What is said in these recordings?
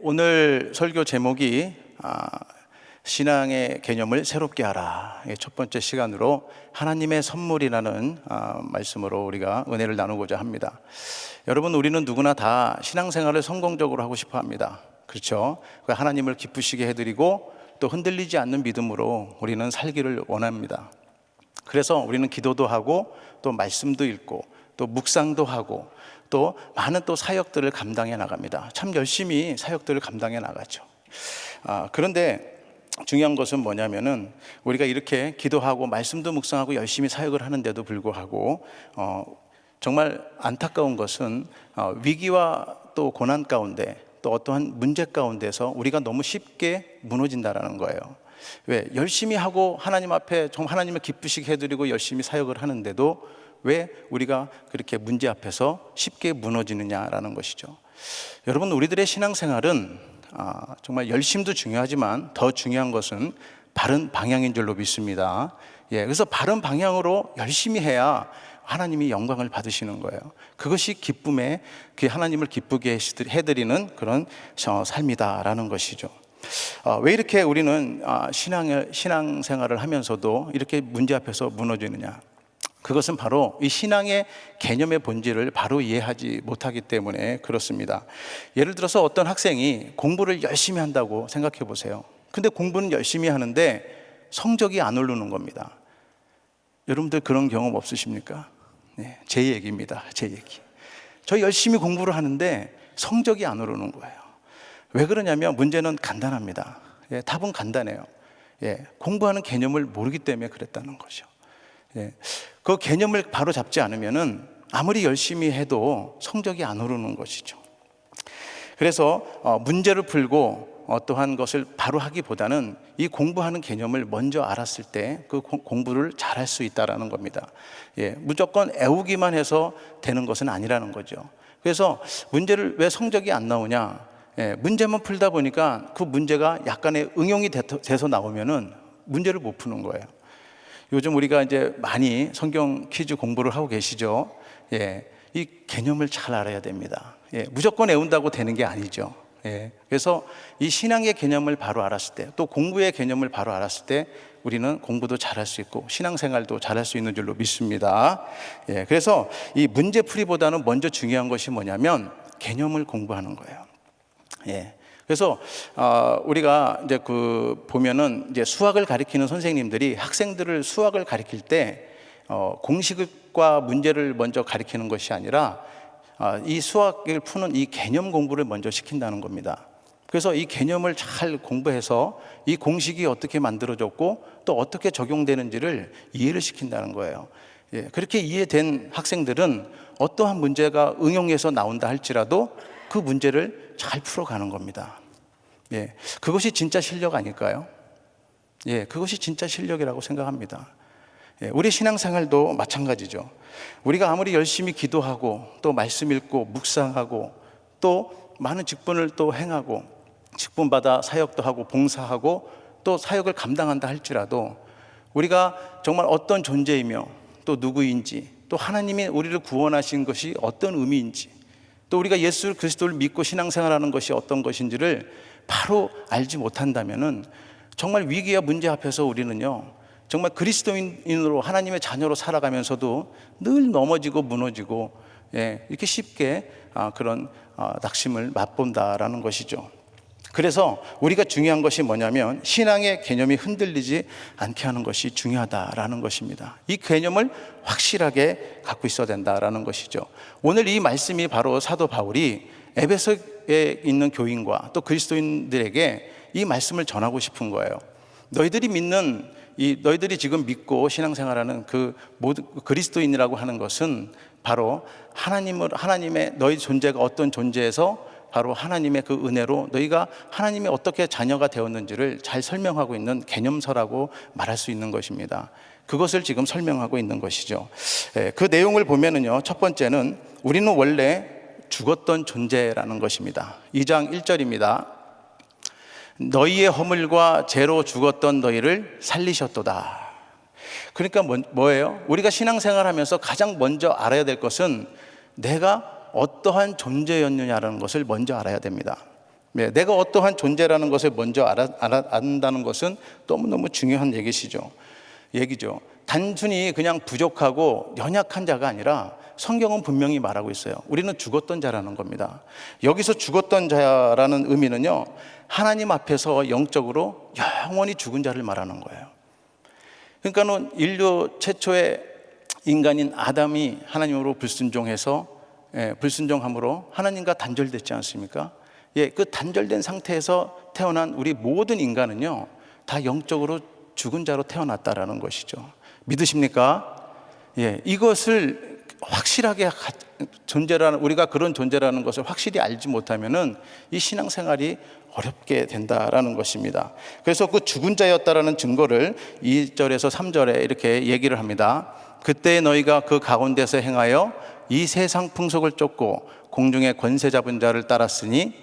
오늘 설교 제목이 신앙의 개념을 새롭게 하라. 첫 번째 시간으로 하나님의 선물이라는 말씀으로 우리가 은혜를 나누고자 합니다. 여러분, 우리는 누구나 다 신앙생활을 성공적으로 하고 싶어 합니다. 그렇죠? 하나님을 기쁘시게 해드리고 또 흔들리지 않는 믿음으로 우리는 살기를 원합니다. 그래서 우리는 기도도 하고 또 말씀도 읽고 또 묵상도 하고 또 많은 또 사역들을 감당해 나갑니다. 참 열심히 사역들을 감당해 나가죠. 그런데 중요한 것은 뭐냐면은 우리가 이렇게 기도하고 말씀도 묵상하고 열심히 사역을 하는데도 불구하고 정말 안타까운 것은 위기와 또 고난 가운데 또 어떠한 문제 가운데서 우리가 너무 쉽게 무너진다라는 거예요. 왜? 열심히 하고 하나님 앞에 하나님을 기쁘시게 해드리고 열심히 사역을 하는데도 왜 우리가 그렇게 문제 앞에서 쉽게 무너지느냐라는 것이죠. 여러분, 우리들의 신앙생활은 정말 열심도 중요하지만 더 중요한 것은 바른 방향인 줄로 믿습니다. 그래서 바른 방향으로 열심히 해야 하나님이 영광을 받으시는 거예요. 그것이 기쁨의, 하나님을 기쁘게 해드리는 그런 삶이다라는 것이죠. 왜 이렇게 우리는 신앙생활을 하면서도 이렇게 문제 앞에서 무너지느냐? 그것은 바로 이 신앙의 개념의 본질을 바로 이해하지 못하기 때문에 그렇습니다. 예를 들어서 어떤 학생이 공부를 열심히 한다고 생각해 보세요. 근데 공부는 열심히 하는데 성적이 안 오르는 겁니다. 여러분들 그런 경험 없으십니까? 네, 제 얘기입니다. 제 얘기. 저 열심히 공부를 하는데 성적이 안 오르는 거예요. 왜 그러냐면 문제는 간단합니다. 답은 간단해요. 공부하는 개념을 모르기 때문에 그랬다는 거죠. 그 개념을 바로 잡지 않으면은 아무리 열심히 해도 성적이 안 오르는 것이죠. 그래서 문제를 풀고 어떠한 것을 바로 하기보다는 이 공부하는 개념을 먼저 알았을 때 그 공부를 잘할 수 있다라는 겁니다. 무조건 애우기만 해서 되는 것은 아니라는 거죠. 그래서 문제를 왜 성적이 안 나오냐? 문제만 풀다 보니까 그 문제가 약간의 응용이 돼서 나오면은 문제를 못 푸는 거예요. 요즘 우리가 이제 많이 성경 퀴즈 공부를 하고 계시죠. 이 개념을 잘 알아야 됩니다. 무조건 외운다고 되는 게 아니죠. 그래서 이 신앙의 개념을 바로 알았을 때, 또 공부의 개념을 바로 알았을 때 우리는 공부도 잘할 수 있고 신앙생활도 잘할 수 있는 줄로 믿습니다. 그래서 이 문제풀이보다는 먼저 중요한 것이 뭐냐면 개념을 공부하는 거예요. 그래서 우리가 이제 보면은 이제 수학을 가르치는 선생님들이 학생들을 수학을 가르칠 때 공식과 문제를 먼저 가르치는 것이 아니라 이 수학을 푸는 이 개념 공부를 먼저 시킨다는 겁니다. 그래서 이 개념을 잘 공부해서 이 공식이 어떻게 만들어졌고 또 어떻게 적용되는지를 이해를 시킨다는 거예요. 그렇게 이해된 학생들은 어떠한 문제가 응용해서 나온다 할지라도 그 문제를 잘 풀어가는 겁니다. 그것이 진짜 실력 아닐까요? 그것이 진짜 실력이라고 생각합니다. 우리 신앙생활도 마찬가지죠. 우리가 아무리 열심히 기도하고 또 말씀 읽고 묵상하고 또 많은 직분을 또 행하고 직분받아 사역도 하고 봉사하고 또 사역을 감당한다 할지라도 우리가 정말 어떤 존재이며 또 누구인지 또 하나님이 우리를 구원하신 것이 어떤 의미인지 또 우리가 예수 그리스도를 믿고 신앙생활하는 것이 어떤 것인지를 바로 알지 못한다면은 정말 위기와 문제 앞에서 우리는요 정말 그리스도인으로 하나님의 자녀로 살아가면서도 늘 넘어지고 무너지고 이렇게 쉽게 그런 낙심을 맛본다라는 것이죠. 그래서 우리가 중요한 것이 뭐냐면 신앙의 개념이 흔들리지 않게 하는 것이 중요하다라는 것입니다. 이 개념을 확실하게 갖고 있어야 된다라는 것이죠. 오늘 이 말씀이 바로 사도 바울이 에베소에 있는 교인과 또 그리스도인들에게 이 말씀을 전하고 싶은 거예요. 너희들이 지금 믿고 신앙생활하는 그 모든 그리스도인이라고 하는 것은 바로 하나님의 너희 존재가 어떤 존재에서 바로 하나님의 그 은혜로 너희가 하나님의 어떻게 자녀가 되었는지를 잘 설명하고 있는 개념서라고 말할 수 있는 것입니다. 그것을 지금 설명하고 있는 것이죠. 그 내용을 보면은요, 첫 번째는 우리는 원래 죽었던 존재라는 것입니다. 2장 1절입니다. 너희의 허물과 죄로 죽었던 너희를 살리셨도다. 그러니까 뭐예요? 우리가 신앙생활하면서 가장 먼저 알아야 될 것은 내가 어떠한 존재였느냐라는 것을 먼저 알아야 됩니다. 내가 어떠한 존재라는 것을 먼저 안다는 것은 너무너무 중요한 얘기죠. 단순히 그냥 부족하고 연약한 자가 아니라 성경은 분명히 말하고 있어요. 우리는 죽었던 자라는 겁니다. 여기서 죽었던 자라는 의미는요, 하나님 앞에서 영적으로 영원히 죽은 자를 말하는 거예요. 그러니까는 인류 최초의 인간인 아담이 하나님으로 불순종함으로 하나님과 단절됐지 않습니까? 그 단절된 상태에서 태어난 우리 모든 인간은요, 다 영적으로 죽은 자로 태어났다라는 것이죠. 믿으십니까? 이것을 확실하게 우리가 그런 존재라는 것을 확실히 알지 못하면은 이 신앙생활이 어렵게 된다라는 것입니다. 그래서 그 죽은 자였다라는 증거를 2절에서 3절에 이렇게 얘기를 합니다. 그때 너희가 그 가운데서 행하여 이 세상 풍속을 쫓고 공중의 권세 잡은 자를 따랐으니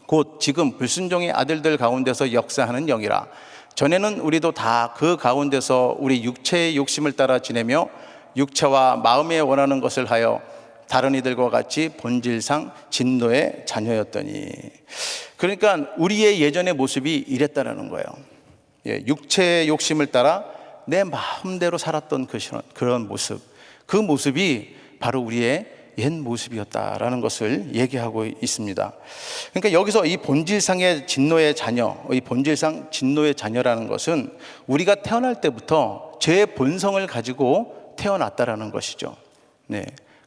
곧 지금 불순종의 아들들 가운데서 역사하는 영이라. 전에는 우리도 다 그 가운데서 우리 육체의 욕심을 따라 지내며 육체와 마음에 원하는 것을 하여 다른 이들과 같이 본질상 진노의 자녀였더니. 그러니까 우리의 예전의 모습이 이랬다라는 거예요. 육체의 욕심을 따라 내 마음대로 살았던 그런 모습, 그 모습이 바로 우리의 옛 모습이었다라는 것을 얘기하고 있습니다. 그러니까 여기서 이 본질상의 진노의 자녀, 이 본질상 진노의 자녀라는 것은 우리가 태어날 때부터 죄의 본성을 가지고 태어났다라는 것이죠.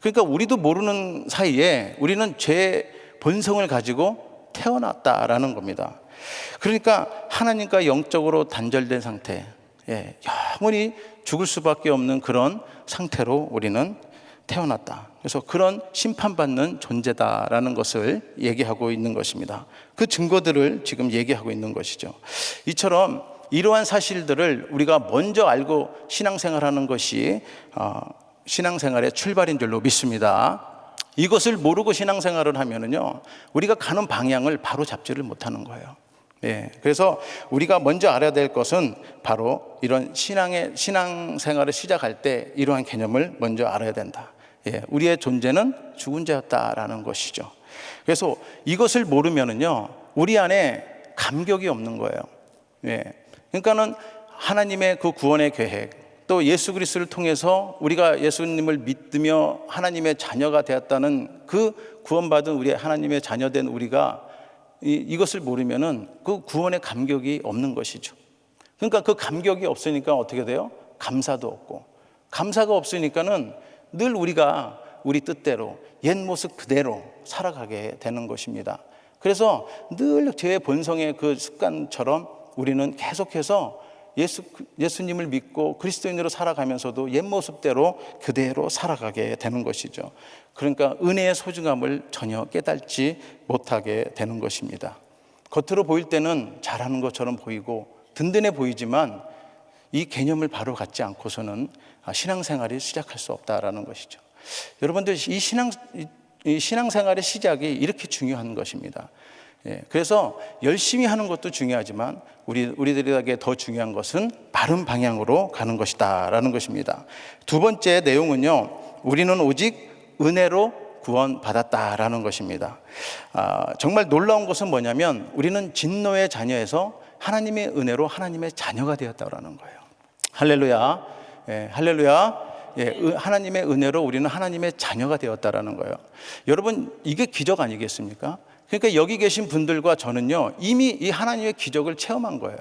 그러니까 우리도 모르는 사이에 우리는 죄의 본성을 가지고 태어났다라는 겁니다. 그러니까 하나님과 영적으로 단절된 상태, 영원히 죽을 수밖에 없는 그런 상태로 우리는 태어났다. 그래서 그런 심판받는 존재다라는 것을 얘기하고 있는 것입니다. 그 증거들을 지금 얘기하고 있는 것이죠. 이처럼 이러한 사실들을 우리가 먼저 알고 신앙생활하는 것이 신앙생활의 출발인 줄로 믿습니다. 이것을 모르고 신앙생활을 하면은요, 우리가 가는 방향을 바로 잡지를 못하는 거예요. 그래서 우리가 먼저 알아야 될 것은 바로 이런 신앙생활을 시작할 때 이러한 개념을 먼저 알아야 된다. 우리의 존재는 죽은 자였다라는 것이죠. 그래서 이것을 모르면은요, 우리 안에 감격이 없는 거예요. 그러니까는 하나님의 그 구원의 계획, 또 예수 그리스도를 통해서 우리가 예수님을 믿으며 하나님의 자녀가 되었다는 그 구원받은 우리 하나님의 자녀된 우리가 이것을 모르면은 그 구원의 감격이 없는 것이죠. 그러니까 그 감격이 없으니까 어떻게 돼요? 감사도 없고, 감사가 없으니까는 늘 우리가 우리 뜻대로 옛 모습 그대로 살아가게 되는 것입니다. 그래서 늘 죄의 본성의 그 습관처럼 우리는 계속해서 예수님을 믿고 그리스도인으로 살아가면서도 옛 모습대로 그대로 살아가게 되는 것이죠. 그러니까 은혜의 소중함을 전혀 깨닫지 못하게 되는 것입니다. 겉으로 보일 때는 잘하는 것처럼 보이고 든든해 보이지만 이 개념을 바로 갖지 않고서는 신앙생활이 시작할 수 없다라는 것이죠. 여러분들, 이 신앙생활의 시작이 이렇게 중요한 것입니다. 그래서 열심히 하는 것도 중요하지만 우리들에게 더 중요한 것은 바른 방향으로 가는 것이다라는 것입니다. 두 번째 내용은요, 우리는 오직 은혜로 구원받았다라는 것입니다. 정말 놀라운 것은 뭐냐면 우리는 진노의 자녀에서 하나님의 은혜로 하나님의 자녀가 되었다라는 거예요. 할렐루야. 할렐루야. 하나님의 은혜로 우리는 하나님의 자녀가 되었다라는 거예요. 여러분, 이게 기적 아니겠습니까? 그러니까 여기 계신 분들과 저는요, 이미 이 하나님의 기적을 체험한 거예요.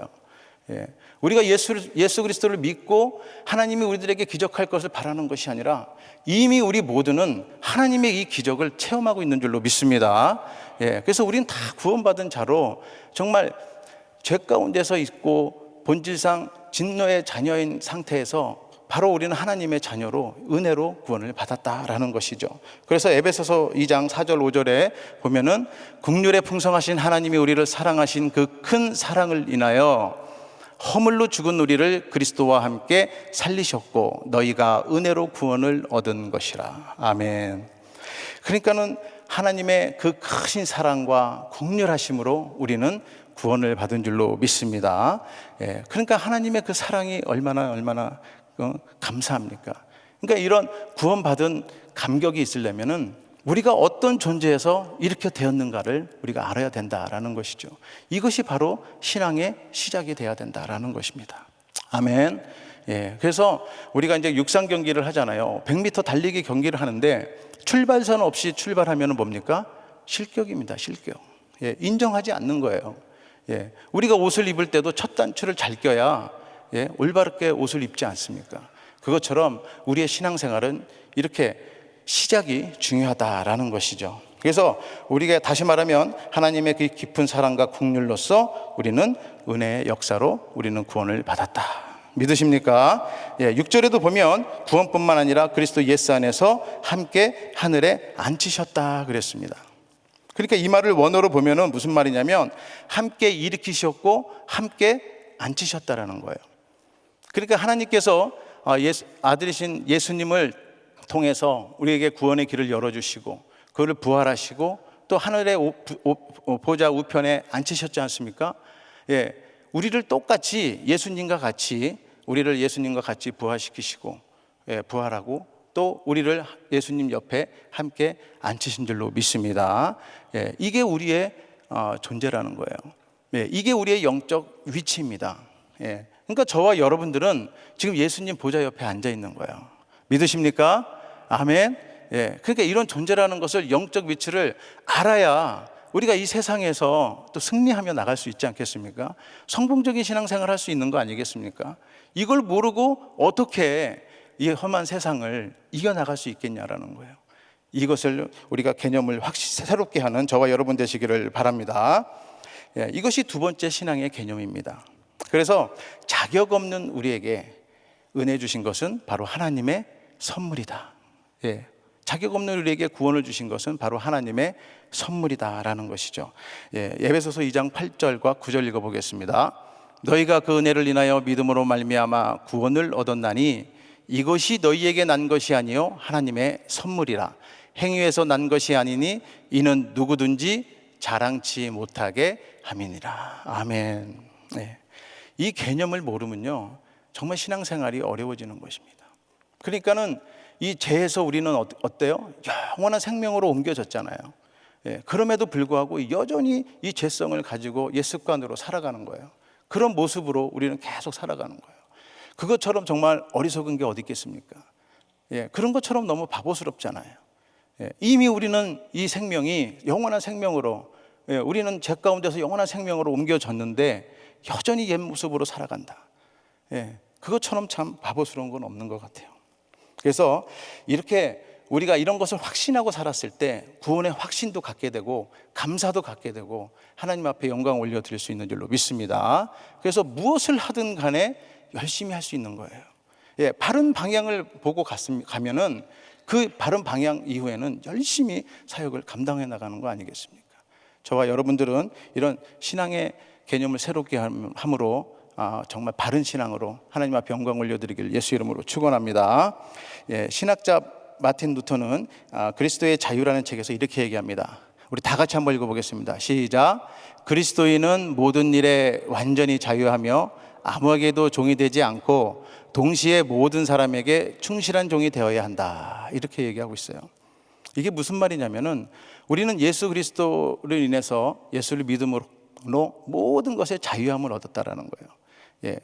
우리가 예수 그리스도를 믿고 하나님이 우리들에게 기적할 것을 바라는 것이 아니라 이미 우리 모두는 하나님의 이 기적을 체험하고 있는 줄로 믿습니다. 그래서 우리는 다 구원받은 자로 정말 죄 가운데서 있고 본질상 진노의 자녀인 상태에서 바로 우리는 하나님의 자녀로 은혜로 구원을 받았다라는 것이죠. 그래서 에베소서 2장 4절 5절에 보면은 긍휼에 풍성하신 하나님이 우리를 사랑하신 그 큰 사랑을 인하여 허물로 죽은 우리를 그리스도와 함께 살리셨고 너희가 은혜로 구원을 얻은 것이라. 아멘. 그러니까는 하나님의 그 크신 사랑과 긍휼하심으로 우리는 구원을 받은 줄로 믿습니다. 그러니까 하나님의 그 사랑이 얼마나 감사합니까? 그러니까 이런 구원받은 감격이 있으려면은 우리가 어떤 존재에서 이렇게 되었는가를 우리가 알아야 된다라는 것이죠. 이것이 바로 신앙의 시작이 돼야 된다라는 것입니다. 아멘. 예, 그래서 우리가 이제 육상 경기를 하잖아요. 100m 달리기 경기를 하는데 출발선 없이 출발하면 뭡니까? 실격입니다. 실격. 예, 인정하지 않는 거예요. 예, 우리가 옷을 입을 때도 첫 단추를 잘 껴야 예, 올바르게 옷을 입지 않습니까? 그것처럼 우리의 신앙생활은 이렇게 시작이 중요하다라는 것이죠. 그래서 우리가 다시 말하면 하나님의 그 깊은 사랑과 긍휼로서 우리는 은혜의 역사로 우리는 구원을 받았다. 믿으십니까? 예, 6절에도 보면 구원뿐만 아니라 그리스도 예수 안에서 함께 하늘에 앉히셨다 그랬습니다. 그러니까 이 말을 원어로 보면은 무슨 말이냐면 함께 일으키셨고 함께 앉히셨다라는 거예요. 그러니까 하나님께서 아들이신 예수님을 통해서 우리에게 구원의 길을 열어주시고 그를 부활하시고 또 하늘의 보좌 우편에 앉히셨지 않습니까? 예, 우리를 똑같이 예수님과 같이 우리를 예수님과 같이 부활시키시고 예, 부활하고 또 우리를 예수님 옆에 함께 앉히신 줄로 믿습니다. 예, 이게 우리의 존재라는 거예요. 예, 이게 우리의 영적 위치입니다. 예, 그러니까 저와 여러분들은 지금 예수님 보좌 옆에 앉아 있는 거예요. 믿으십니까? 아멘. 예, 그러니까 이런 존재라는 것을 영적 위치를 알아야 우리가 이 세상에서 또 승리하며 나갈 수 있지 않겠습니까? 성공적인 신앙생활 할 수 있는 거 아니겠습니까? 이걸 모르고 어떻게 이 험한 세상을 이겨나갈 수 있겠냐라는 거예요. 이것을 우리가 개념을 확실히 새롭게 하는 저와 여러분 되시기를 바랍니다. 예, 이것이 두 번째 신앙의 개념입니다. 그래서 자격 없는 우리에게 은혜 주신 것은 바로 하나님의 선물이다. 예, 자격 없는 우리에게 구원을 주신 것은 바로 하나님의 선물이다라는 것이죠. 예, 에베소서 2장 8절과 9절 읽어보겠습니다. 너희가 그 은혜를 인하여 믿음으로 말미암아 구원을 얻었나니 이것이 너희에게 난 것이 아니요 하나님의 선물이라. 행위에서 난 것이 아니니 이는 누구든지 자랑치 못하게 함이니라. 아멘. 네. 이 개념을 모르면요 정말 신앙생활이 어려워지는 것입니다. 그러니까는 이 죄에서 우리는 어때요? 영원한 생명으로 옮겨졌잖아요. 예, 그럼에도 불구하고 여전히 이 죄성을 가지고 옛 습관으로 살아가는 거예요. 그런 모습으로 우리는 계속 살아가는 거예요. 그것처럼 정말 어리석은 게 어디 있겠습니까? 예, 그런 것처럼 너무 바보스럽잖아요. 예, 이미 우리는 이 생명이 영원한 생명으로 예, 우리는 죄 가운데서 영원한 생명으로 옮겨졌는데 여전히 옛 모습으로 살아간다. 예, 그것처럼 참 바보스러운 건 없는 것 같아요. 그래서 이렇게 우리가 이런 것을 확신하고 살았을 때 구원의 확신도 갖게 되고 감사도 갖게 되고 하나님 앞에 영광 올려드릴 수 있는 줄로 믿습니다. 그래서 무엇을 하든 간에 열심히 할 수 있는 거예요. 예, 바른 방향을 보고 가면은 그 바른 방향 이후에는 열심히 사역을 감당해 나가는 거 아니겠습니까? 저와 여러분들은 이런 신앙의 개념을 새롭게 함으로 정말 바른 신앙으로 하나님 앞에 영광 올려드리길 예수 이름으로 축원합니다. 예, 신학자 마틴 루터는 그리스도의 자유라는 책에서 이렇게 얘기합니다. 우리 다 같이 한번 읽어보겠습니다. 시작. 그리스도인은 모든 일에 완전히 자유하며 아무에게도 종이 되지 않고 동시에 모든 사람에게 충실한 종이 되어야 한다. 이렇게 얘기하고 있어요. 이게 무슨 말이냐면은 우리는 예수 그리스도를 인해서 예수를 믿음으로 모든 것에 자유함을 얻었다라는 거예요. 예,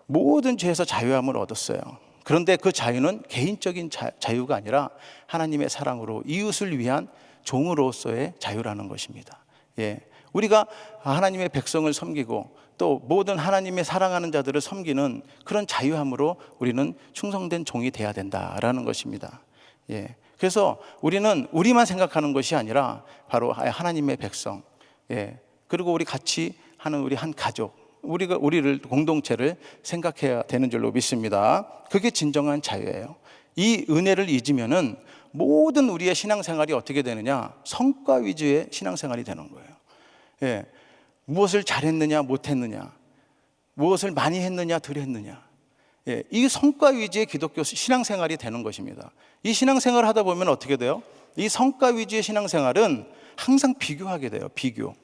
모든 죄에서 자유함을 얻었어요. 그런데 그 자유는 개인적인 자유가 아니라 하나님의 사랑으로 이웃을 위한 종으로서의 자유라는 것입니다. 예, 우리가 하나님의 백성을 섬기고 또 모든 하나님의 사랑하는 자들을 섬기는 그런 자유함으로 우리는 충성된 종이 돼야 된다라는 것입니다. 예, 그래서 우리는 우리만 생각하는 것이 아니라 바로 하나님의 백성, 예, 그리고 우리 같이 하는 우리 한 가족, 우리를 공동체를 생각해야 되는 줄로 믿습니다. 그게 진정한 자유예요. 이 은혜를 잊으면은 모든 우리의 신앙생활이 어떻게 되느냐? 성과 위주의 신앙생활이 되는 거예요. 예, 무엇을 잘했느냐, 못했느냐, 무엇을 많이 했느냐, 덜 했느냐. 예, 이 성과 위주의 기독교 신앙생활이 되는 것입니다. 이 신앙생활을 하다 보면 어떻게 돼요? 이 성과 위주의 신앙생활은 항상 비교하게 돼요. 비교.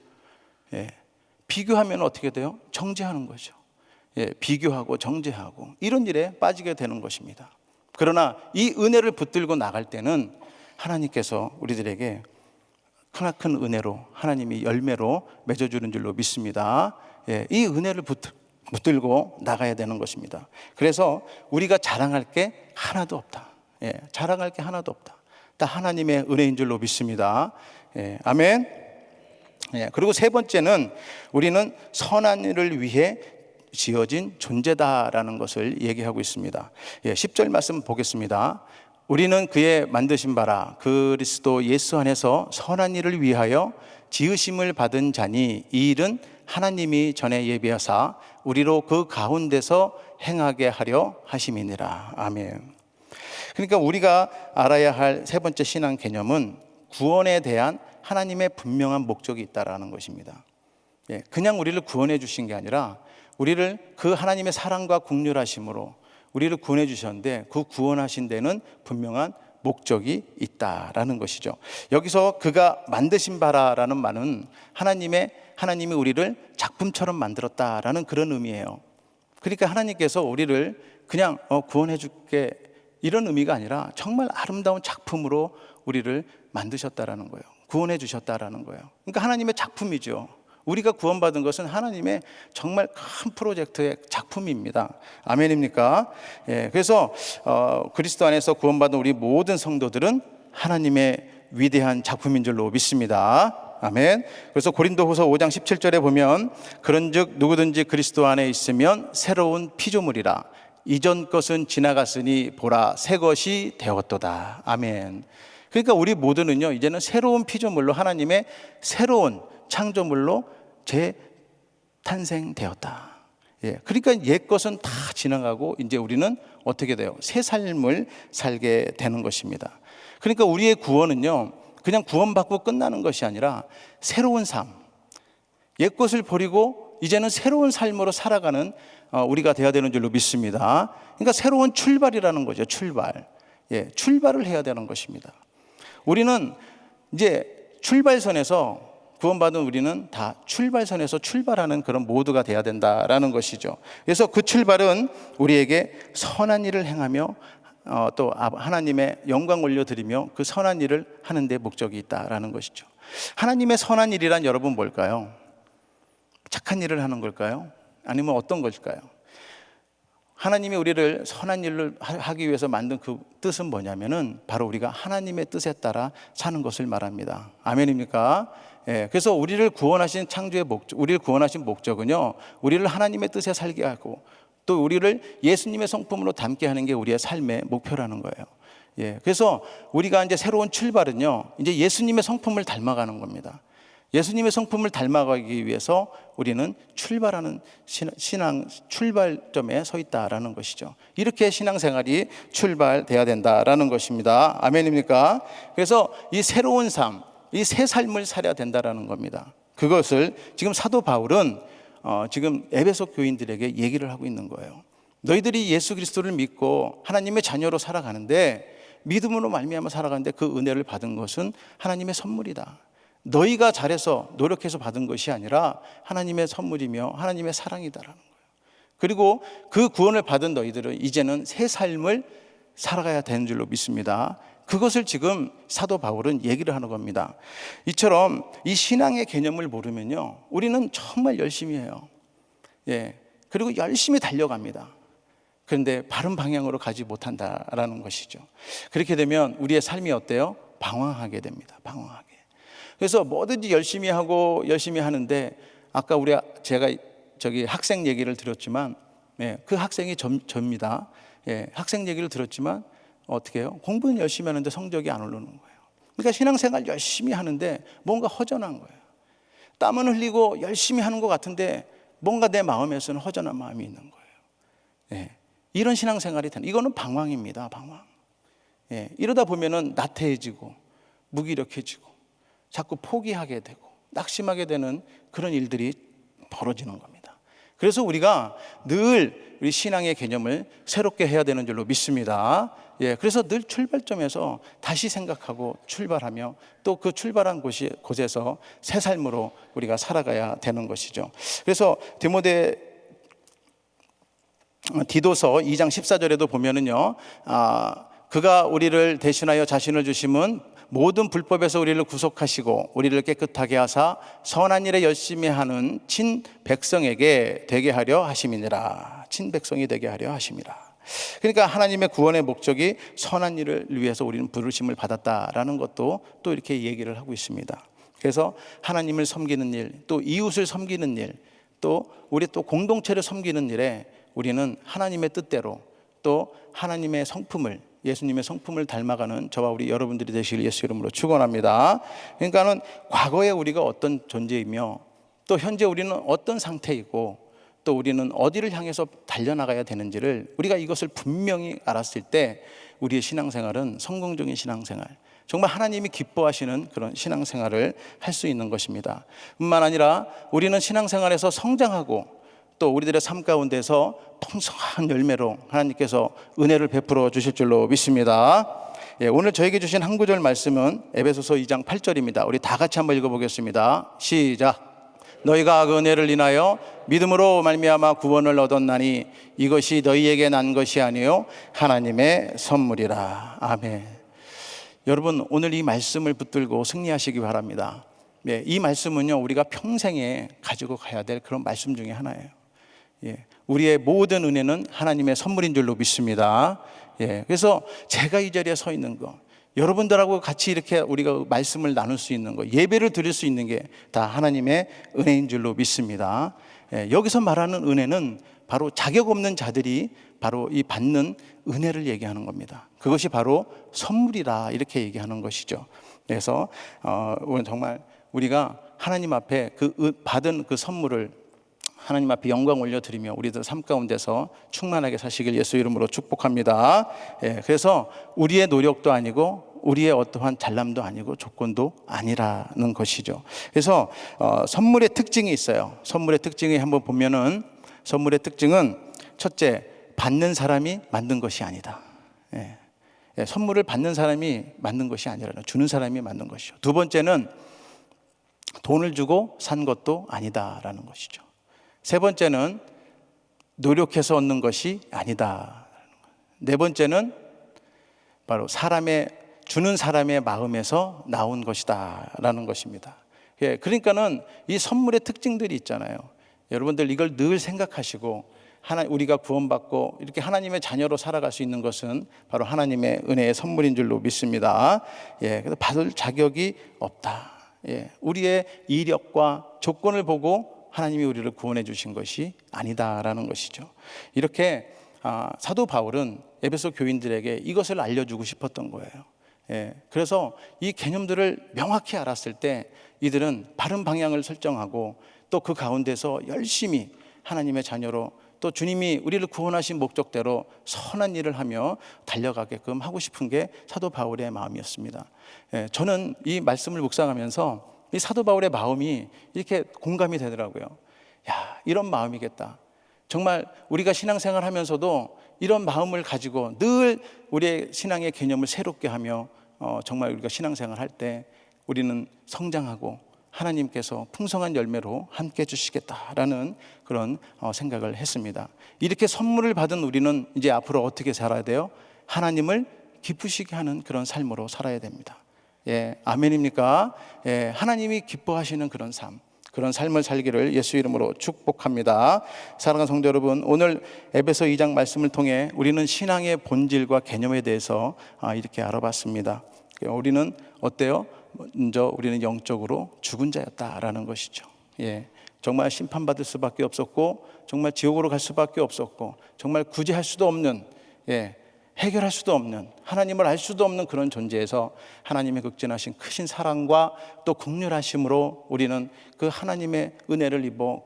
예, 비교하면 어떻게 돼요? 정죄하는 거죠. 예, 비교하고 정죄하고 이런 일에 빠지게 되는 것입니다. 그러나 이 은혜를 붙들고 나갈 때는 하나님께서 우리들에게 크나큰 은혜로 하나님이 열매로 맺어주는 줄로 믿습니다. 이 은혜를 붙들고 나가야 되는 것입니다. 그래서 우리가 자랑할 게 하나도 없다. 자랑할 게 하나도 없다. 다 하나님의 은혜인 줄로 믿습니다. 아멘. 그리고 세 번째는 우리는 선한 일을 위해 지어진 존재다라는 것을 얘기하고 있습니다. 10절 말씀 보겠습니다. 우리는 그의 만드신 바라 그리스도 예수 안에서 선한 일을 위하여 지으심을 받은 자니 이 일은 하나님이 전에 예비하사 우리로 그 가운데서 행하게 하려 하심이니라. 아멘. 그러니까 우리가 알아야 할 세 번째 신앙 개념은 구원에 대한 하나님의 분명한 목적이 있다라는 것입니다. 그냥 우리를 구원해 주신 게 아니라 우리를 그 하나님의 사랑과 긍휼하심으로 우리를 구원해 주셨는데 그 구원하신 데는 분명한 목적이 있다라는 것이죠. 여기서 그가 만드신 바라라는 말은 하나님이 우리를 작품처럼 만들었다라는 그런 의미예요. 그러니까 하나님께서 우리를 그냥 구원해 줄게 이런 의미가 아니라 정말 아름다운 작품으로 우리를 만드셨다라는 거예요. 구원해 주셨다라는 거예요. 그러니까 하나님의 작품이죠. 우리가 구원받은 것은 하나님의 정말 큰 프로젝트의 작품입니다. 아멘입니까? 그래서 그리스도 안에서 구원받은 우리 모든 성도들은 하나님의 위대한 작품인 줄로 믿습니다. 아멘. 그래서 고린도후서 5장 17절에 보면 그런즉 누구든지 그리스도 안에 있으면 새로운 피조물이라 이전 것은 지나갔으니 보라 새 것이 되었도다. 아멘. 그러니까 우리 모두는요 이제는 새로운 피조물로 하나님의 새로운 창조물로 재탄생되었다. 그러니까 옛 것은 다 지나가고 이제 우리는 어떻게 돼요? 새 삶을 살게 되는 것입니다. 그러니까 우리의 구원은요 그냥 구원받고 끝나는 것이 아니라 새로운 삶, 옛 것을 버리고 이제는 새로운 삶으로 살아가는 우리가 되어야 되는 줄로 믿습니다. 그러니까 새로운 출발이라는 거죠. 출발을 해야 되는 것입니다. 우리는 이제 출발선에서 구원받은 우리는 다 출발선에서 출발하는 그런 모두가 돼야 된다라는 것이죠. 그래서 그 출발은 우리에게 선한 일을 행하며 또 하나님의 영광 올려드리며 그 선한 일을 하는 데 목적이 있다라는 것이죠. 하나님의 선한 일이란 여러분 뭘까요? 착한 일을 하는 걸까요? 아니면 어떤 것일까요? 하나님이 우리를 선한 일을 하기 위해서 만든 그 뜻은 뭐냐면은 바로 우리가 하나님의 뜻에 따라 사는 것을 말합니다. 아멘입니까? 그래서 우리를 구원하신 창조의 목적, 우리를 구원하신 목적은요, 우리를 하나님의 뜻에 살게 하고 또 우리를 예수님의 성품으로 담게 하는 게 우리의 삶의 목표라는 거예요. 그래서 우리가 이제 새로운 출발은요, 이제 예수님의 성품을 닮아가는 겁니다. 예수님의 성품을 닮아가기 위해서 우리는 출발하는 신앙 출발점에 서 있다라는 것이죠. 이렇게 신앙생활이 출발돼야 된다라는 것입니다. 아멘입니까? 그래서 이 새로운 삶, 이 새 삶을 살아야 된다라는 겁니다. 그것을 지금 사도 바울은 지금 에베소 교인들에게 얘기를 하고 있는 거예요. 너희들이 예수 그리스도를 믿고 하나님의 자녀로 살아가는데 믿음으로 말미암아 살아가는데 그 은혜를 받은 것은 하나님의 선물이다. 너희가 잘해서 노력해서 받은 것이 아니라 하나님의 선물이며 하나님의 사랑이다라는 거예요. 그리고 그 구원을 받은 너희들은 이제는 새 삶을 살아가야 되는 줄로 믿습니다. 그것을 지금 사도 바울은 얘기를 하는 겁니다. 이처럼 이 신앙의 개념을 모르면요, 우리는 정말 열심히 해요. 그리고 열심히 달려갑니다. 그런데 바른 방향으로 가지 못한다라는 것이죠. 그렇게 되면 우리의 삶이 어때요? 방황하게 됩니다. 방황하게. 그래서 뭐든지 열심히 하고 열심히 하는데 아까 제가 학생 얘기를 들었지만 그 학생이 접니다. 학생 얘기를 들었지만 어떻게 해요? 공부는 열심히 하는데 성적이 안 오르는 거예요. 그러니까 신앙생활 열심히 하는데 뭔가 허전한 거예요. 땀은 흘리고 열심히 하는 것 같은데 뭔가 내 마음에서는 허전한 마음이 있는 거예요. 이런 신앙생활이 되는, 이거는 방황입니다. 방황. 이러다 보면은 나태해지고 무기력해지고 자꾸 포기하게 되고 낙심하게 되는 그런 일들이 벌어지는 겁니다. 그래서 우리가 늘 우리 신앙의 개념을 새롭게 해야 되는 줄로 믿습니다. 그래서 늘 출발점에서 다시 생각하고 출발하며 또 그 출발한 곳에서 새 삶으로 우리가 살아가야 되는 것이죠. 그래서 디도서 2장 14절에도 보면은요, 그가 우리를 대신하여 자신을 주심은 모든 불법에서 우리를 구속하시고 우리를 깨끗하게 하사 선한 일에 열심히 하는 친 백성에게 되게 하려 하심이니라. 친 백성이 되게 하려 하심이라. 그러니까 하나님의 구원의 목적이 선한 일을 위해서 우리는 부르심을 받았다라는 것도 또 이렇게 얘기를 하고 있습니다. 그래서 하나님을 섬기는 일, 또 이웃을 섬기는 일, 또 우리 또 공동체를 섬기는 일에 우리는 하나님의 뜻대로 또 하나님의 성품을, 예수님의 성품을 닮아가는 저와 우리 여러분들이 되시길 예수 이름으로 축원합니다. 그러니까는 과거에 우리가 어떤 존재이며 또 현재 우리는 어떤 상태이고 또 우리는 어디를 향해서 달려나가야 되는지를 우리가 이것을 분명히 알았을 때 우리의 신앙생활은 성공적인 신앙생활, 정말 하나님이 기뻐하시는 그런 신앙생활을 할 수 있는 것입니다. 뿐만 아니라 우리는 신앙생활에서 성장하고 또 우리들의 삶 가운데서 풍성한 열매로 하나님께서 은혜를 베풀어 주실 줄로 믿습니다. 오늘 저에게 주신 한 구절 말씀은 에베소서 2장 8절입니다. 우리 다 같이 한번 읽어보겠습니다. 시작. 너희가 그 은혜를 인하여 믿음으로 말미암아 구원을 얻었나니 이것이 너희에게 난 것이 아니요 하나님의 선물이라. 아멘. 여러분, 오늘 이 말씀을 붙들고 승리하시기 바랍니다. 이 말씀은요, 우리가 평생에 가지고 가야 될 그런 말씀 중에 하나예요. 우리의 모든 은혜는 하나님의 선물인 줄로 믿습니다. 그래서 제가 이 자리에 서 있는 거, 여러분들하고 같이 이렇게 우리가 말씀을 나눌 수 있는 거, 예배를 드릴 수 있는 게 다 하나님의 은혜인 줄로 믿습니다. 여기서 말하는 은혜는 바로 자격 없는 자들이 바로 이 받는 은혜를 얘기하는 겁니다. 그것이 바로 선물이라 이렇게 얘기하는 것이죠. 그래서 오늘 정말 우리가 하나님 앞에 그 받은 그 선물을 하나님 앞에 영광 올려드리며 우리들 삶 가운데서 충만하게 사시길 예수 이름으로 축복합니다. 그래서 우리의 노력도 아니고 우리의 어떠한 잘남도 아니고 조건도 아니라는 것이죠. 그래서 선물의 특징이 있어요. 선물의 특징이 한번 보면은, 선물의 특징은 첫째, 받는 사람이 만든 것이 아니다. 선물을 받는 사람이 만든 것이 아니라 주는 사람이 만든 것이죠. 두 번째는 돈을 주고 산 것도 아니다라는 것이죠. 세 번째는 노력해서 얻는 것이 아니다. 네 번째는 바로 주는 사람의 마음에서 나온 것이다라는 것입니다. 그러니까는 이 선물의 특징들이 있잖아요. 여러분들 이걸 늘 생각하시고 우리가 구원받고 이렇게 하나님의 자녀로 살아갈 수 있는 것은 바로 하나님의 은혜의 선물인 줄로 믿습니다. 그래서 받을 자격이 없다. 우리의 이력과 조건을 보고 하나님이 우리를 구원해 주신 것이 아니다라는 것이죠. 이렇게 사도 바울은 에베소 교인들에게 이것을 알려주고 싶었던 거예요. 그래서 이 개념들을 명확히 알았을 때 이들은 바른 방향을 설정하고 또 그 가운데서 열심히 하나님의 자녀로 또 주님이 우리를 구원하신 목적대로 선한 일을 하며 달려가게끔 하고 싶은 게 사도 바울의 마음이었습니다. 저는 이 말씀을 묵상하면서 이 사도 바울의 마음이 이렇게 공감이 되더라고요. 이런 마음이겠다. 정말 우리가 신앙생활 하면서도 이런 마음을 가지고 늘 우리의 신앙의 개념을 새롭게 하며 정말 우리가 신앙생활 할 때 우리는 성장하고 하나님께서 풍성한 열매로 함께 해주시겠다라는 그런 생각을 했습니다. 이렇게 선물을 받은 우리는 이제 앞으로 어떻게 살아야 돼요? 하나님을 기쁘시게 하는 그런 삶으로 살아야 됩니다. 아멘입니까? 하나님이 기뻐하시는 그런 삶, 그런 삶을 살기를 예수 이름으로 축복합니다. 사랑하는 성도 여러분, 오늘 에베소 2장 말씀을 통해 우리는 신앙의 본질과 개념에 대해서 이렇게 알아봤습니다. 우리는 어때요? 먼저 우리는 영적으로 죽은 자였다라는 것이죠. 정말 심판받을 수밖에 없었고 정말 지옥으로 갈 수밖에 없었고 정말 구제할 수도 없는, 해결할 수도 없는, 하나님을 알 수도 없는 그런 존재에서 하나님의 극진하신 크신 사랑과 또 긍휼하심으로 우리는 그 하나님의 은혜를 입어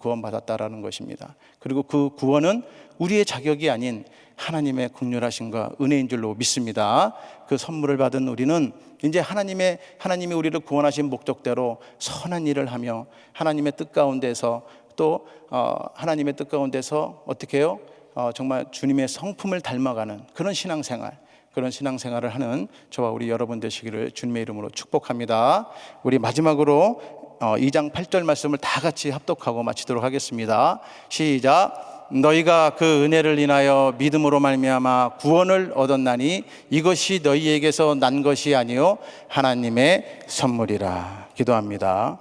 구원받았다라는 것입니다. 그리고 그 구원은 우리의 자격이 아닌 하나님의 긍휼하심과 은혜인 줄로 믿습니다. 그 선물을 받은 우리는 이제 하나님이 우리를 구원하신 목적대로 선한 일을 하며 하나님의 뜻 가운데서 또 하나님의 뜻 가운데서 어떻게 해요? 정말 주님의 성품을 닮아가는 그런 신앙생활을 하는 저와 우리 여러분 되시기를 주님의 이름으로 축복합니다. 우리 마지막으로 2장 8절 말씀을 다 같이 합독하고 마치도록 하겠습니다. 시작. 너희가 그 은혜를 인하여 믿음으로 말미암아 구원을 얻었나니 이것이 너희에게서 난 것이 아니요 하나님의 선물이라. 기도합니다.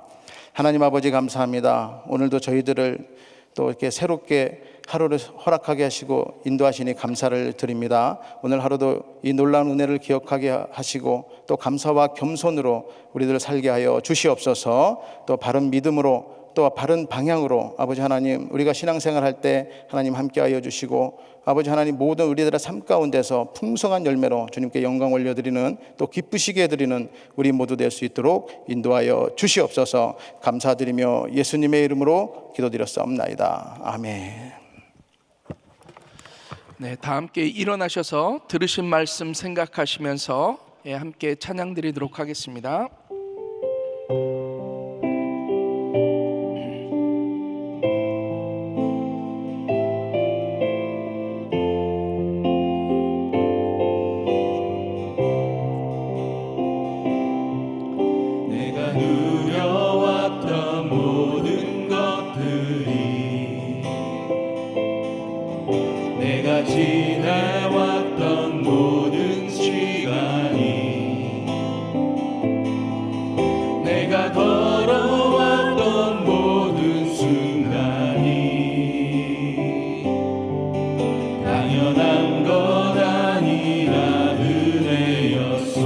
하나님 아버지, 감사합니다. 오늘도 저희들을 또 이렇게 새롭게 하루를 허락하게 하시고 인도하시니 감사를 드립니다. 오늘 하루도 이 놀라운 은혜를 기억하게 하시고 또 감사와 겸손으로 우리들 살게 하여 주시옵소서. 또 바른 믿음으로 또 바른 방향으로 아버지 하나님, 우리가 신앙생활 할 때 하나님 함께하여 주시고 아버지 하나님, 모든 우리들의 삶 가운데서 풍성한 열매로 주님께 영광 올려드리는, 또 기쁘시게 해드리는 우리 모두 될 수 있도록 인도하여 주시옵소서. 감사드리며 예수님의 이름으로 기도드렸사옵나이다. 아멘. 네, 다 함께 일어나셔서 들으신 말씀 생각하시면서 함께 찬양 드리도록 하겠습니다. 지나왔던 모든 시간이, 내가 걸어왔던 모든 순간이 당연한 것 아니라 은혜였소.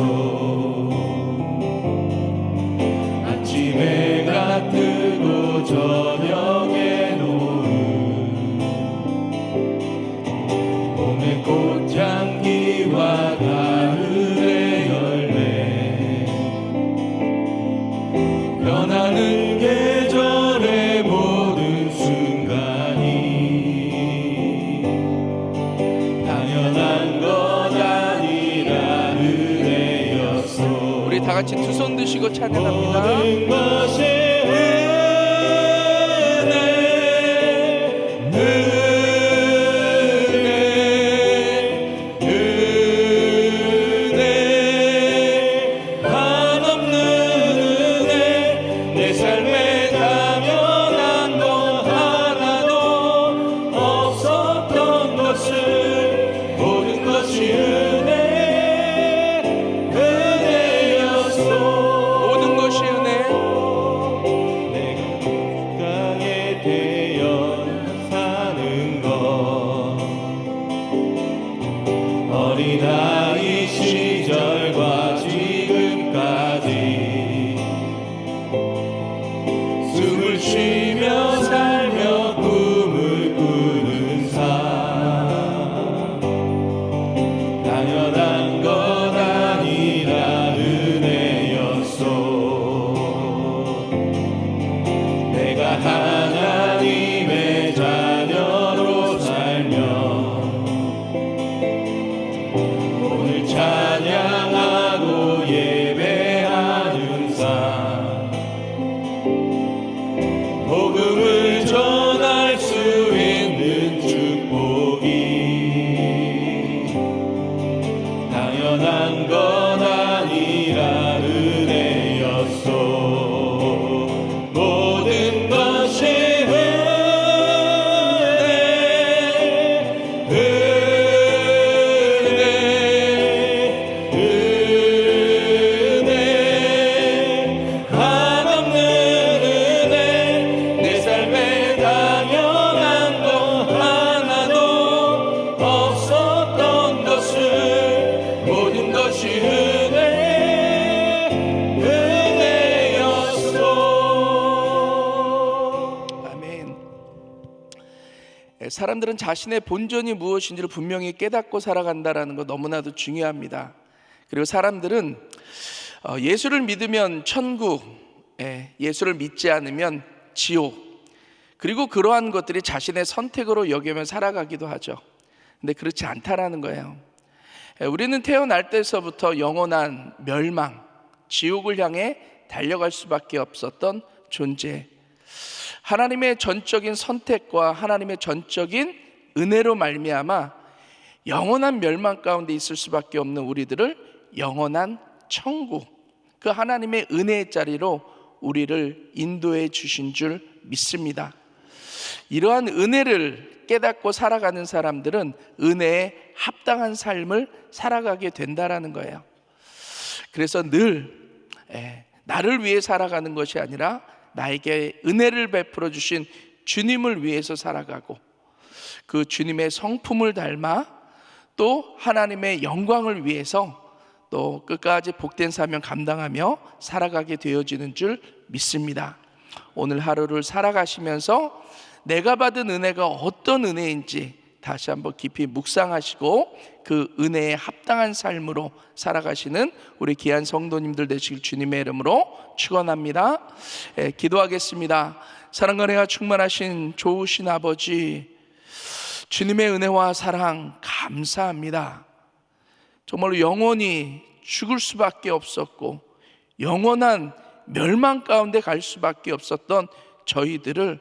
아침 해가 뜨고 저녁에 꽃향기와 가을의 열매, 변하는 계절의 모든 순간이 당연한 것 아니라 은혜였소. 우리 다 같이 두 손 드시고 찬양합니다. 모든 것이 어린아이 시절과 지금까지 숨을 쉬며 살며 꿈을 꾸는 삶, 당연한 것 아니라 은혜였소. 내가 하나님의 자녀로 살며 오늘 찬양하고 예배하는 삶, 복음을 전할 수 있는 축복이 당연한 것 아니라 은혜였소. 모든 것이 사람들은 자신의 본전이 무엇인지를 분명히 깨닫고 살아간다는 거 너무나도 중요합니다. 그리고 사람들은 예수를 믿으면 천국, 예수를 믿지 않으면 지옥, 그리고 그러한 것들이 자신의 선택으로 여기며 살아가기도 하죠. 근데 그렇지 않다라는 거예요. 우리는 태어날 때서부터 영원한 멸망, 지옥을 향해 달려갈 수밖에 없었던 존재, 하나님의 전적인 선택과 하나님의 전적인 은혜로 말미암아 영원한 멸망 가운데 있을 수밖에 없는 우리들을 영원한 천국, 그 하나님의 은혜의 자리로 우리를 인도해 주신 줄 믿습니다. 이러한 은혜를 깨닫고 살아가는 사람들은 은혜에 합당한 삶을 살아가게 된다라는 거예요. 그래서 늘 나를 위해 살아가는 것이 아니라 나에게 은혜를 베풀어 주신 주님을 위해서 살아가고, 그 주님의 성품을 닮아 또 하나님의 영광을 위해서 또 끝까지 복된 사명 감당하며 살아가게 되어지는 줄 믿습니다. 오늘 하루를 살아가시면서 내가 받은 은혜가 어떤 은혜인지 다시 한번 깊이 묵상하시고 그 은혜에 합당한 삶으로 살아가시는 우리 귀한 성도님들 되시길 주님의 이름으로 축원합니다. 기도하겠습니다. 사랑과 은혜가 충만하신 좋으신 아버지, 주님의 은혜와 사랑 감사합니다. 정말로 영원히 죽을 수밖에 없었고 영원한 멸망 가운데 갈 수밖에 없었던 저희들을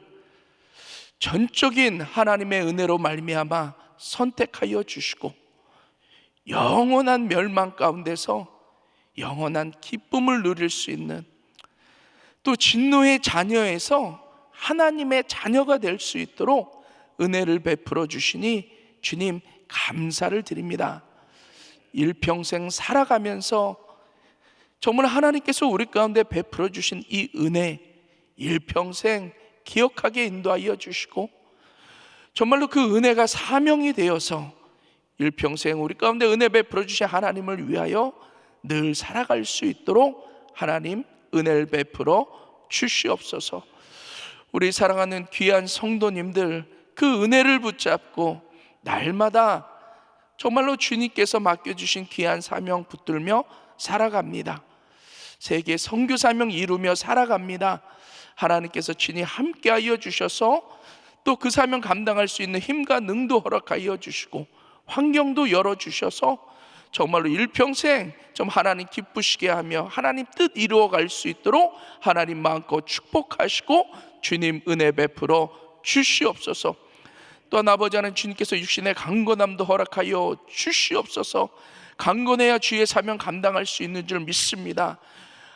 전적인 하나님의 은혜로 말미암아 선택하여 주시고 영원한 멸망 가운데서 영원한 기쁨을 누릴 수 있는, 또 진노의 자녀에서 하나님의 자녀가 될 수 있도록 은혜를 베풀어 주시니 주님 감사를 드립니다. 일평생 살아가면서 정말 하나님께서 우리 가운데 베풀어 주신 이 은혜 일평생 기억하게 인도하여 주시고, 정말로 그 은혜가 사명이 되어서 일평생 우리 가운데 은혜 베풀어 주신 하나님을 위하여 늘 살아갈 수 있도록 하나님 은혜를 베풀어 주시옵소서. 우리 사랑하는 귀한 성도님들 그 은혜를 붙잡고 날마다 정말로 주님께서 맡겨주신 귀한 사명 붙들며 살아갑니다. 세계 선교 사명 이루며 살아갑니다. 하나님께서 친히 함께하여 주셔서 또 그 사명 감당할 수 있는 힘과 능도 허락하여 주시고 환경도 열어주셔서 정말로 일평생 좀 하나님 기쁘시게 하며 하나님 뜻 이루어갈 수 있도록 하나님 마음껏 축복하시고 주님 은혜 베풀어 주시옵소서. 또한 아버지 하나님, 주님께서 육신의 강건함도 허락하여 주시옵소서. 강건해야 주의 사명 감당할 수 있는 줄 믿습니다.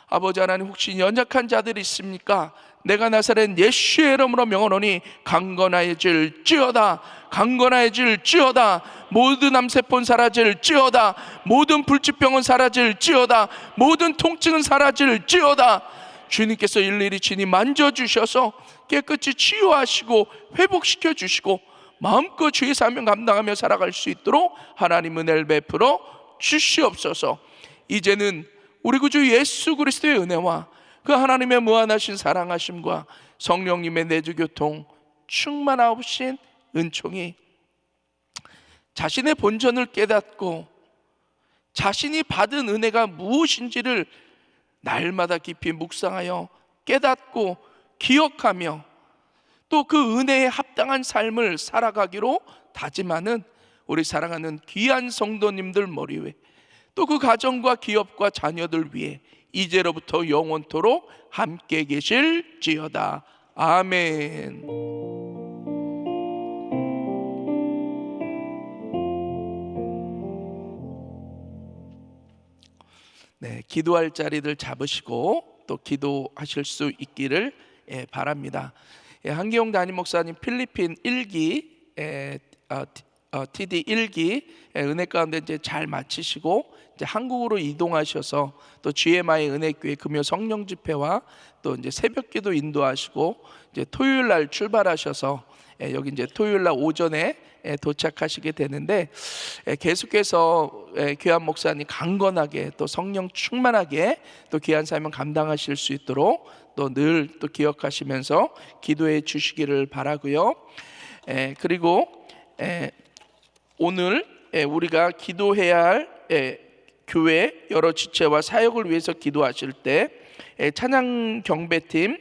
아버지 하나님, 혹시 연약한 자들이 있습니까? 내가 나사렛 예수의 이름으로 명하노니 강건하여질지어다, 강건하여질지어다. 모든 암세포는 사라질지어다, 모든 불치병은 사라질지어다, 모든 통증은 사라질지어다. 주님께서 일일이 친히 만져주셔서 깨끗이 치유하시고 회복시켜 주시고 마음껏 주의 사명 감당하며 살아갈 수 있도록 하나님 은혜를 베풀어 주시옵소서. 이제는 우리 구주 예수 그리스도의 은혜와 그 하나님의 무한하신 사랑하심과 성령님의 내주교통 충만하신 은총이 자신의 본전을 깨닫고 자신이 받은 은혜가 무엇인지를 날마다 깊이 묵상하여 깨닫고 기억하며 또 그 은혜에 합당한 삶을 살아가기로 다짐하는 우리 사랑하는 귀한 성도님들 머리 위에, 또 그 가정과 기업과 자녀들 위해 이제로부터 영원토록 함께 계실지어다. 아멘. 네, 기도할 자리들 잡으시고 또 기도하실 수 있기를 바랍니다. 한기용 담임 목사님 필리핀 1기 TD 1기 은혜 가운데 이제 잘 마치시고 이제 한국으로 이동하셔서 또 GMI 은혜교회 금요 성령 집회와 또 이제 새벽기도 인도하시고 이제 토요일 날 출발하셔서 여기 이제 토요일 날 오전에 도착하시게 되는데, 계속해서 귀한 목사님 강건하게 또 성령 충만하게 또 귀한 사명 감당하실 수 있도록 또 늘 또 기억하시면서 기도해 주시기를 바라고요. 그리고 오늘 우리가 기도해야 할 교회 여러 지체와 사역을 위해서 기도하실 때 찬양 경배팀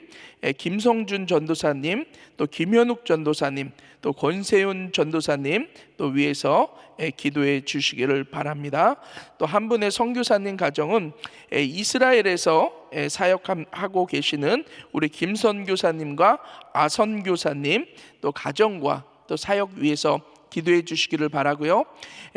김성준 전도사님, 또 김현욱 전도사님, 또 권세윤 전도사님 또 위해서 기도해 주시기를 바랍니다. 또 한 분의 선교사님 가정은 이스라엘에서 사역하고 계시는 우리 김선교사님과 아선교사님 또 가정과 또 사역 위해서 기도해 주시기를 바라고요.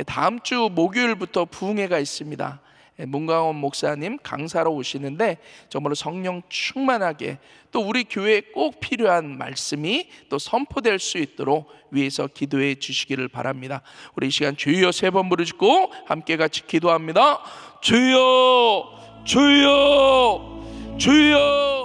다음 주 목요일부터 부흥회가 있습니다. 문광원 목사님 강사로 오시는데 정말로 성령 충만하게 또 우리 교회에 꼭 필요한 말씀이 또 선포될 수 있도록 위해서 기도해 주시기를 바랍니다. 우리 이 시간 주여 3번 부르짖고 함께 같이 기도합니다. 주여 주여 주여